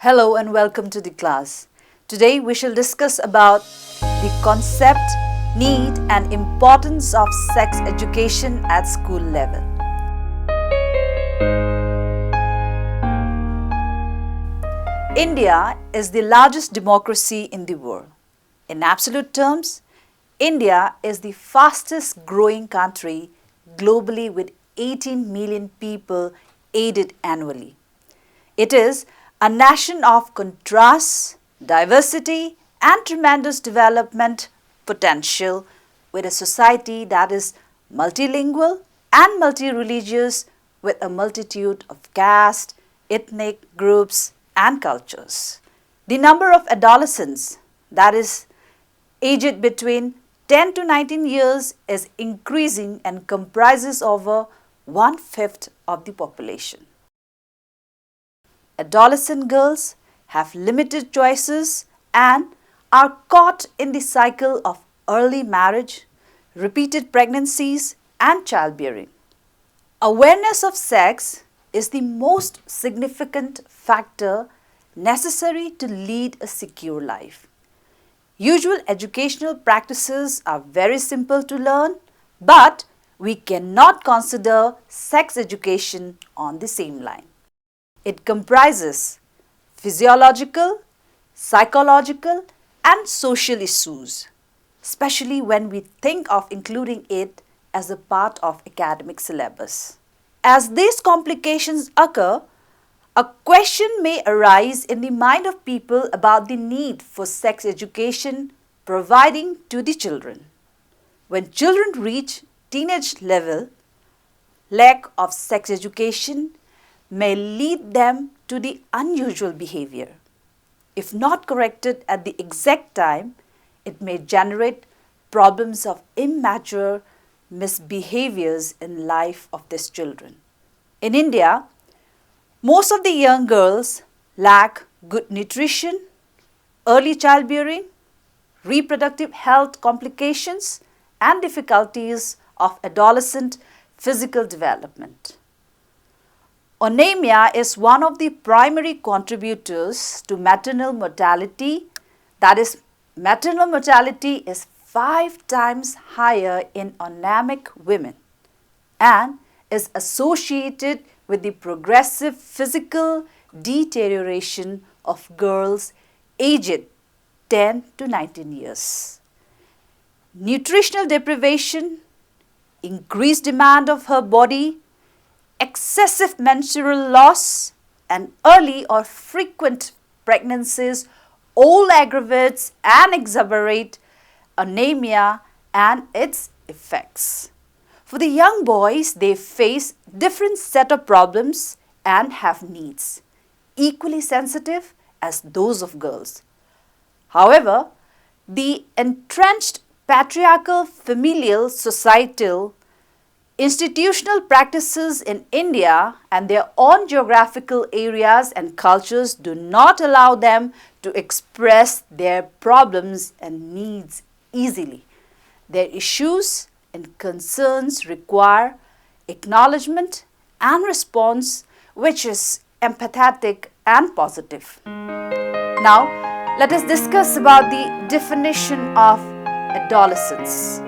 Hello and welcome to the class. Today we shall discuss about the concept, need and importance of sex education at school level. India is the largest democracy in the world. In absolute terms, India is the fastest growing country globally with 18 million people aided annually. It is a nation of contrasts, diversity and tremendous development potential with a society that is multilingual and multi-religious with a multitude of caste, ethnic groups and cultures. The number of adolescents, that is aged between 10 to 19 years, is increasing and comprises over 1/5 of the population. Adolescent girls have limited choices and are caught in the cycle of early marriage, repeated pregnancies and childbearing. Awareness of sex is the most significant factor necessary to lead a secure life. Usual educational practices are very simple to learn, but we cannot consider sex education on the same line. It comprises physiological, psychological and social issues, especially when we think of including it as a part of academic syllabus. As these complications occur, a question may arise in the mind of people about the need for sex education providing to the children. When children reach teenage level, lack of sex education may lead them to the unusual behavior. If not corrected at the exact time, it may generate problems of immature misbehaviors in life of these children. In India, most of the young girls lack good nutrition, early childbearing, reproductive health complications and difficulties of adolescent physical development. Anemia is one of the primary contributors to maternal mortality. That is, maternal mortality is 5 times higher in anemic women and is associated with the progressive physical deterioration of girls aged 10 to 19 years. Nutritional deprivation, increased demand of her body, excessive menstrual loss and early or frequent pregnancies all aggravates and exacerbate anemia and its effects. For the young boys, they face different set of problems and have needs, equally sensitive as those of girls. However, the entrenched patriarchal familial societal institutional practices in India and their own geographical areas and cultures do not allow them to express their problems and needs easily. Their issues and concerns require acknowledgement and response, which is empathetic and positive. Now, let us discuss about the definition of adolescence.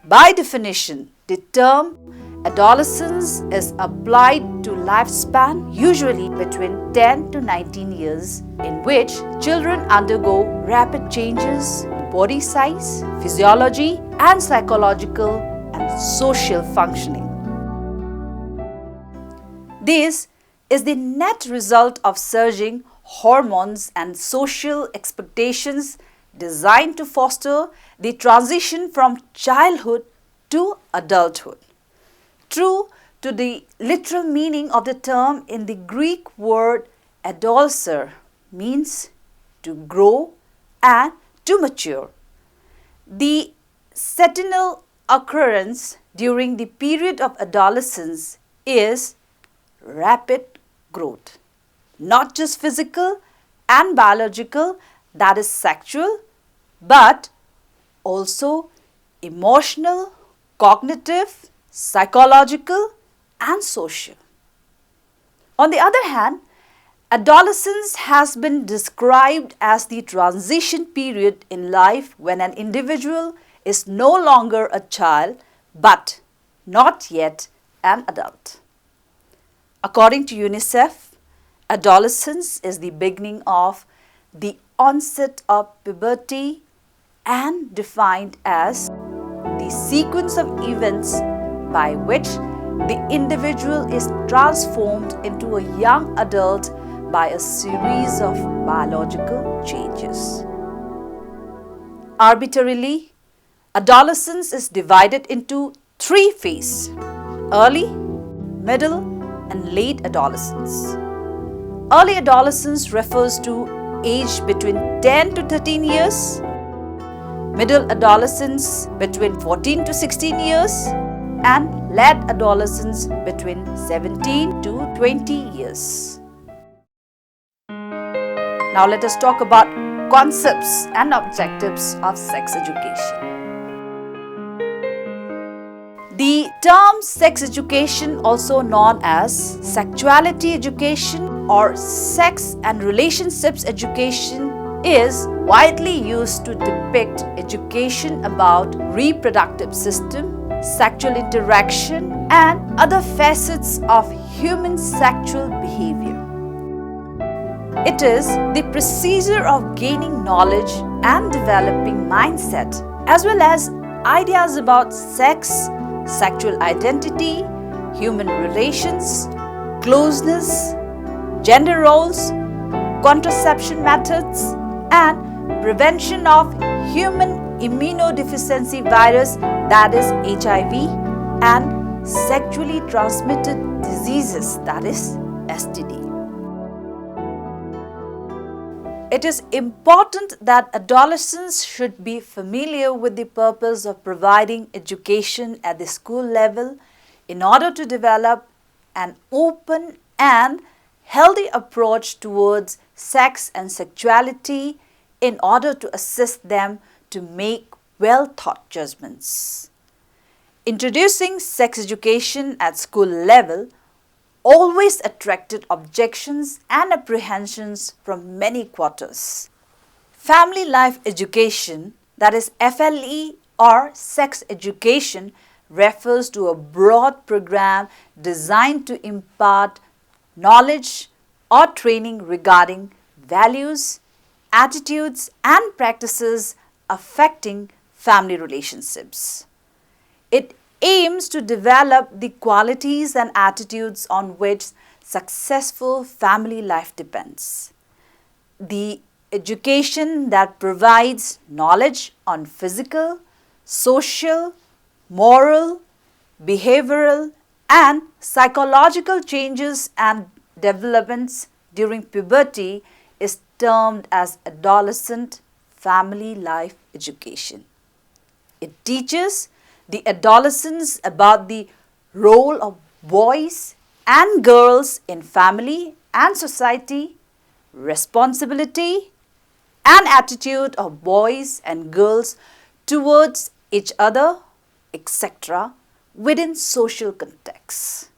By definition, the term adolescence is applied to lifespan usually between 10 to 19 years in which children undergo rapid changes in body size, physiology and psychological and social functioning. This is the net result of surging hormones and social expectations designed to foster the transition from childhood to adulthood. True to the literal meaning of the term in the Greek word adolescer means to grow and to mature. The sentinel occurrence during the period of adolescence is rapid growth, not just physical and biological, that is sexual, but also emotional, cognitive, psychological and social. On the other hand, adolescence has been described as the transition period in life when an individual is no longer a child but not yet an adult. According to UNICEF, adolescence is the beginning of the onset of puberty and defined as the sequence of events by which the individual is transformed into a young adult by a series of biological changes. Arbitrarily, adolescence is divided into three phases: early, middle, and late adolescence. Early adolescence refers to age between 10 to 13 years, middle adolescence between 14 to 16 years, and late adolescence between 17 to 20 years. Now let us talk about concepts and objectives of sex education. The term sex education, also known as sexuality education or sex and relationships education, is widely used to depict education about reproductive system, sexual interaction, and other facets of human sexual behavior. It is the procedure of gaining knowledge and developing mindset as well as ideas about sex, sexual identity, human relations, closeness, gender roles, contraception methods, and prevention of human immunodeficiency virus, that is HIV, and sexually transmitted diseases, that is STD. It is important that adolescents should be familiar with the purpose of providing education at the school level in order to develop an open and healthy approach towards sex and sexuality in order to assist them to make well-thought judgments. Introducing sex education at school level always attracted objections and apprehensions from many quarters. Family life education, that is FLE or sex education, refers to a broad program designed to impart knowledge or training regarding values, attitudes, and practices affecting family relationships. It aims to develop the qualities and attitudes on which successful family life depends. The education that provides knowledge on physical, social, moral, behavioral, and psychological changes and developments during puberty is termed as adolescent family life education. It teaches the adolescents about the role of boys and girls in family and society, responsibility and attitude of boys and girls towards each other, etc., within social contexts.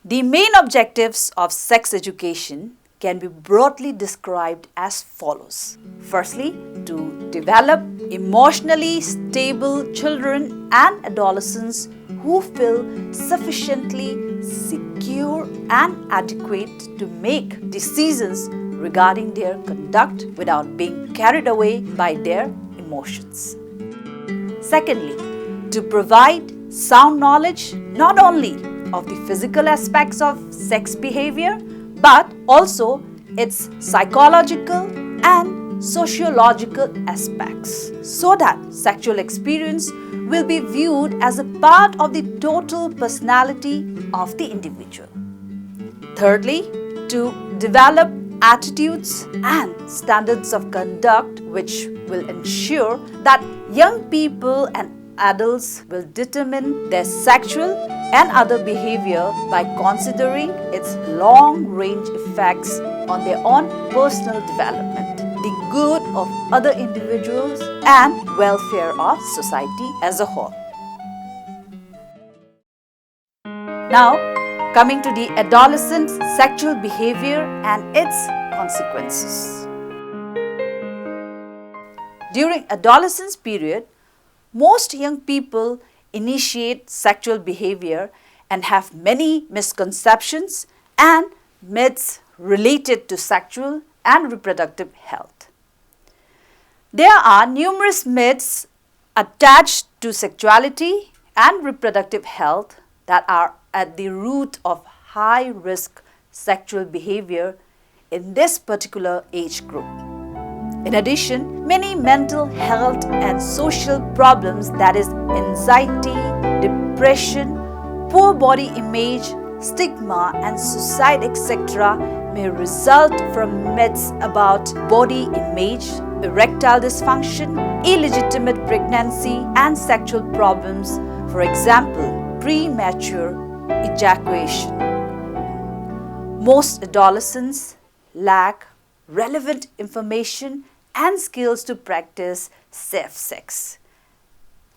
The main objectives of sex education can be broadly described as follows. Firstly, to develop emotionally stable children and adolescents who feel sufficiently secure and adequate to make decisions regarding their conduct without being carried away by their emotions. Secondly, to provide sound knowledge not only of the physical aspects of sex behavior but also its psychological and sociological aspects, so that sexual experience will be viewed as a part of the total personality of the individual. Thirdly, to develop attitudes and standards of conduct which will ensure that young people and adults will determine their sexual and other behavior by considering its long-range effects on their own personal development, the good of other individuals, and welfare of society as a whole. Now, Coming to the adolescent sexual behavior and its consequences. During adolescence period, most young people initiate sexual behavior and have many misconceptions and myths related to sexual and reproductive health. There are numerous myths attached to sexuality and reproductive health that are at the root of high-risk sexual behavior in this particular age group. In addition, many mental health and social problems, that is anxiety, depression, poor body image, stigma and suicide, etc., may result from myths about body image, erectile dysfunction, illegitimate pregnancy and sexual problems, for example, premature ejaculation. Most adolescents lack relevant information and skills to practice safe sex.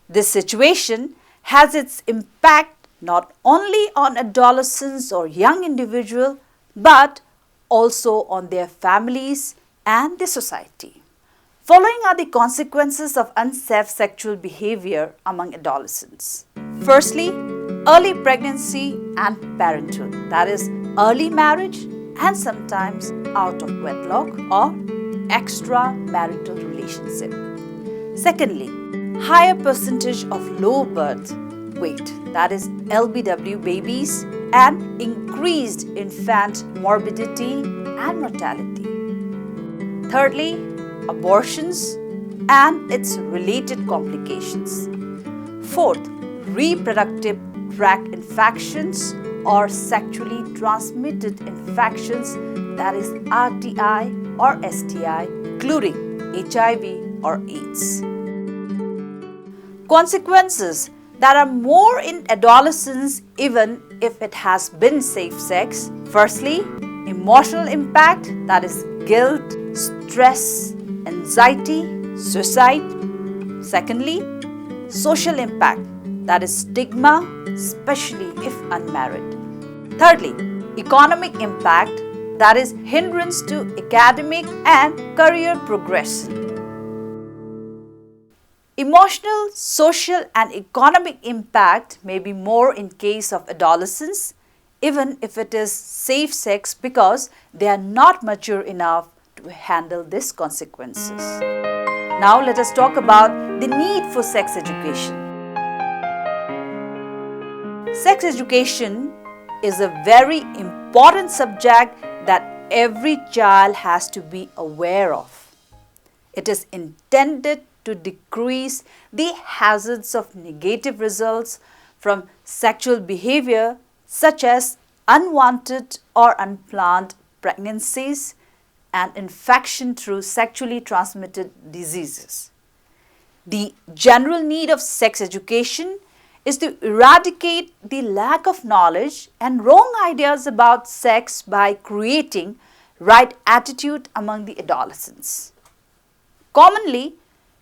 This situation has its impact not only on adolescents or young individuals, but also on their families and the society. Following are the consequences of unsafe sexual behavior among adolescents. Firstly, early pregnancy and parenthood, that is early marriage and sometimes out of wedlock or extramarital relationship. Secondly, higher percentage of low birth weight, that is LBW babies, and increased infant morbidity and mortality. Thirdly, abortions and its related complications. Fourth, reproductive tract infections or sexually transmitted infections, that is RTI or STI, including HIV or AIDS. Consequences that are more in adolescence even if it has been safe sex. Firstly, emotional impact, that is guilt, stress, anxiety, suicide. Secondly, social impact, that is stigma, especially if unmarried. Thirdly, economic impact, that is hindrance to academic and career progression. Emotional, social and economic impact may be more in case of adolescents, even if it is safe sex, because they are not mature enough to handle these consequences. Now let us talk about the need for sex education. Sex education is a very important subject that every child has to be aware of. It is intended to decrease the hazards of negative results from sexual behavior such as unwanted or unplanned pregnancies and infection through sexually transmitted diseases. The general need of sex education is to eradicate the lack of knowledge and wrong ideas about sex by creating right attitude among the adolescents. Commonly,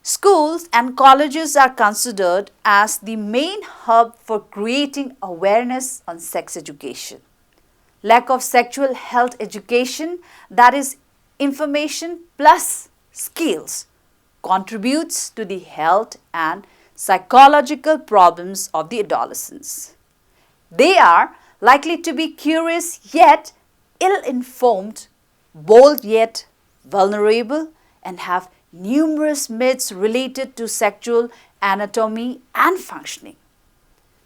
schools and colleges are considered as the main hub for creating awareness on sex education. Lack of sexual health education, that is information plus skills, contributes to the health and psychological problems of the adolescents. They are likely to be curious yet ill-informed, bold yet vulnerable, and have numerous myths related to sexual anatomy and functioning.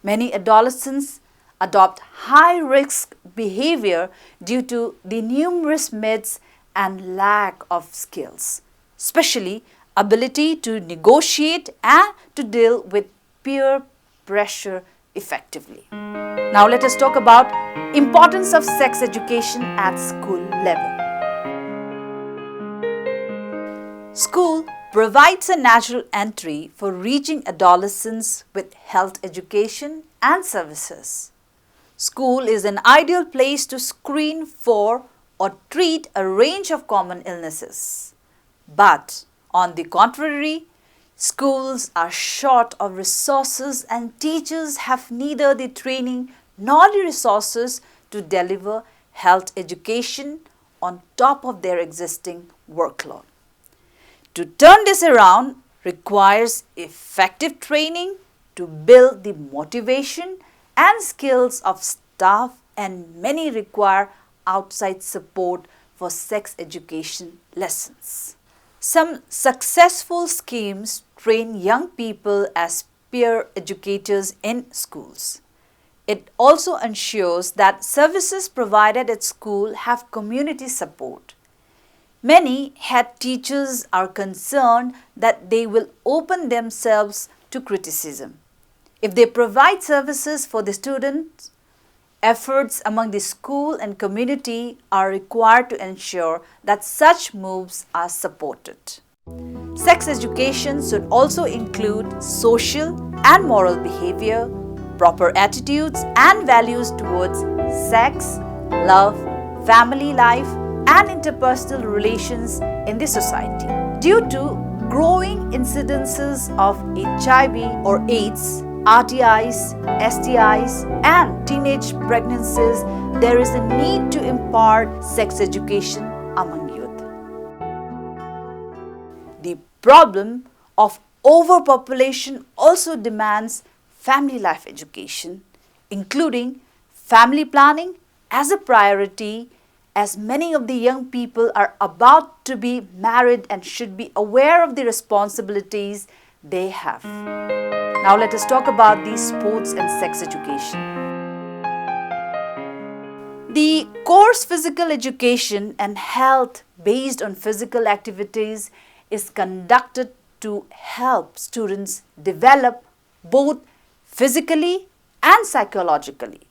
Many adolescents adopt high-risk behavior due to the numerous myths and lack of skills, especially ability to negotiate and to deal with peer pressure effectively. Now let us talk about importance of sex education at school level. School provides a natural entry for reaching adolescents with health education and services. School is an ideal place to screen for or treat a range of common illnesses. But on the contrary, schools are short of resources and teachers have neither the training nor the resources to deliver health education on top of their existing workload. To turn this around requires effective training to build the motivation and skills of staff, and many require outside support for sex education lessons. Some successful schemes train young people as peer educators in schools. It also ensures that services provided at school have community support. Many head teachers are concerned that they will open themselves to criticism. If they provide services for the students, efforts among the school and community are required to ensure that such moves are supported. Sex education should also include social and moral behavior, proper attitudes and values towards sex, love, family life, and interpersonal relations in the society. Due to growing incidences of HIV or AIDS, RTIs, STIs, and teenage pregnancies, there is a need to impart sex education among youth. The problem of overpopulation also demands family life education, including family planning as a priority, as many of the young people are about to be married and should be aware of the responsibilities they have. Now let us talk about the sports and sex education. The course physical education and health based on physical activities is conducted to help students develop both physically and psychologically.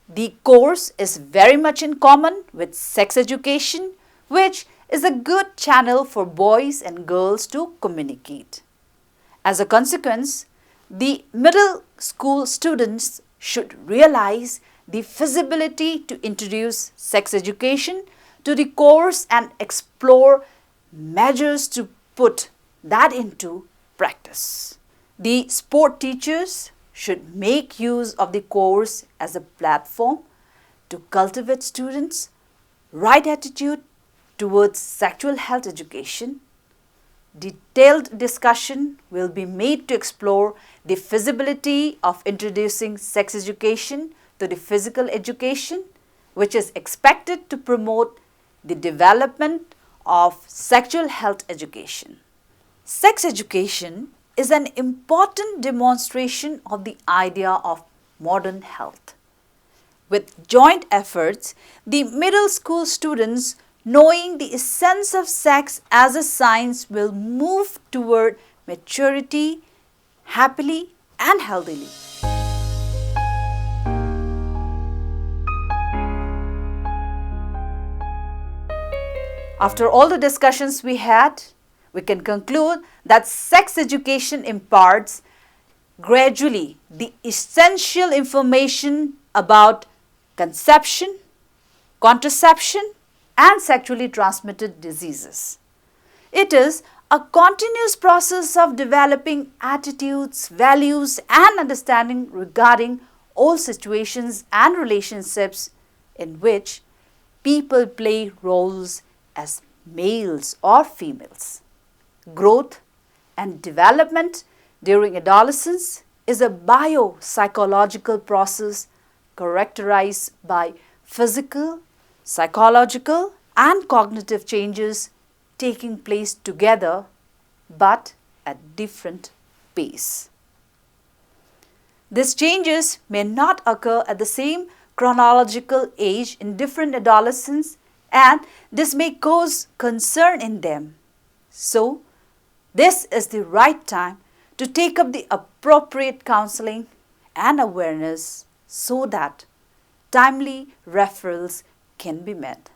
The course is very much in common with sex education, which is a good channel for boys and girls to communicate. As a consequence, the middle school students should realize the feasibility to introduce sex education to the course and explore measures to put that into practice. The sport teachers should make use of the course as a platform to cultivate students' right attitude towards sexual health education. Detailed discussion will be made to explore the feasibility of introducing sex education to the physical education, which is expected to promote the development of sexual health education. Sex education is an important demonstration of the idea of modern health. With joint efforts, the middle school students, knowing the essence of sex as a science, will move toward maturity happily and healthily. After all the discussions we had, we can conclude that sex education imparts gradually the essential information about conception, contraception, and sexually transmitted diseases. It is a continuous process of developing attitudes, values, and understanding regarding all situations and relationships in which people play roles as males or females. Growth and development during adolescence is a biopsychological process characterized by physical, psychological, and cognitive changes taking place together but at different pace. These changes may not occur at the same chronological age in different adolescents, and this may cause concern in them. So, this is the right time to take up the appropriate counseling and awareness so that timely referrals can be made.